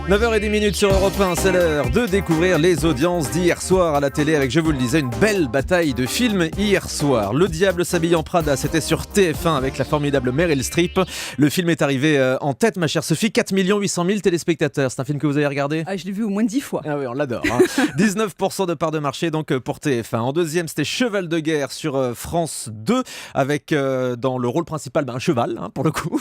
9h10 sur Europe 1, c'est l'heure de découvrir les audiences d'hier soir à la télé avec, je vous le disais, une belle bataille de films hier soir. Le diable s'habille en Prada, c'était sur TF1 avec la formidable Meryl Streep. Le film est arrivé en tête, ma chère Sophie, 4 800 000 téléspectateurs. C'est un film que vous avez regardé ? Je l'ai vu au moins 10 fois. Ah oui, on l'adore. 19% de part de marché donc pour TF1. En deuxième, c'était Cheval de guerre sur France 2 avec dans le rôle principal un cheval, pour le coup.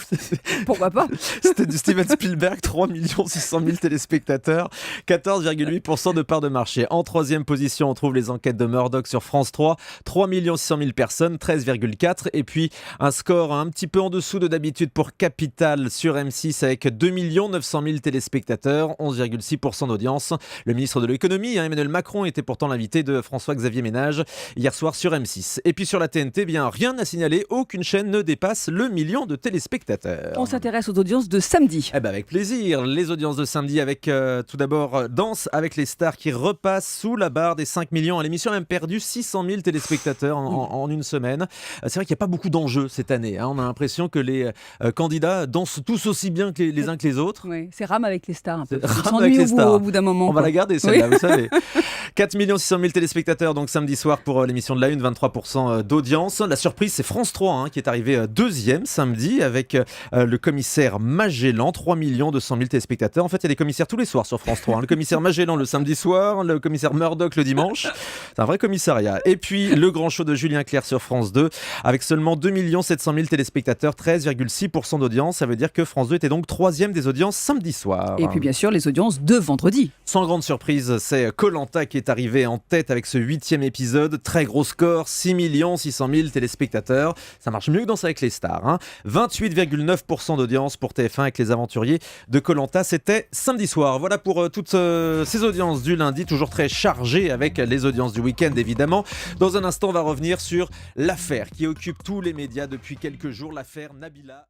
Pourquoi pas ? C'était du Steven Spielberg, 3 600 000 téléspectateurs, 14,8% de part de marché. En troisième position, on trouve les enquêtes de Murdoch sur France 3, 3 600 000 personnes, 13,4%. Et puis un score un petit peu en dessous de d'habitude pour Capital sur M6 avec 2 900 000 téléspectateurs, 11,6% d'audience. Le ministre de l'économie, Emmanuel Macron, était pourtant l'invité de François-Xavier Ménage hier soir sur M6. Et puis sur la TNT, rien à signaler, aucune chaîne ne dépasse le million de téléspectateurs. On s'intéresse aux audiences de samedi. Avec plaisir. Les audiences de samedi avec tout d'abord Danse avec les stars qui repasse sous la barre des 5 millions. L'émission a même perdu 600 000 téléspectateurs en une semaine. C'est vrai qu'il n'y a pas beaucoup d'enjeux cette année. On a l'impression que les candidats dansent tous aussi bien que les uns que les autres. Oui, c'est rame avec les stars un peu. Rame Ils avec les stars. Au bout d'un moment. On va la garder celle-là, oui. Vous savez. 4 600 000 téléspectateurs donc samedi soir pour l'émission de la Une, 23% d'audience. La surprise, c'est France 3 qui est arrivé deuxième samedi avec le commissaire Magellan, 3 200 000 téléspectateurs. En fait, il y a des commissaires tous les soirs sur France 3. Le commissaire Magellan le samedi soir, le commissaire Murdoch le dimanche. C'est un vrai commissariat. Et puis le grand show de Julien Clerc sur France 2 avec seulement 2 700 000 téléspectateurs, 13,6% d'audience. Ça veut dire que France 2 était donc troisième des audiences samedi soir. Et puis bien sûr les audiences de vendredi. Sans grande surprise, c'est Koh-Lanta qui est arrivé en tête avec ce 8e épisode. Très gros score, 6 600 000 téléspectateurs. Ça marche mieux que Danse avec les stars. 28,9% d'audience pour TF1 avec les aventuriers de Koh-Lanta. C'était samedi soir. Voilà pour toutes ces audiences du lundi, toujours très chargées avec les audiences du week-end évidemment. Dans un instant, on va revenir sur l'affaire qui occupe tous les médias depuis quelques jours, l'affaire Nabila.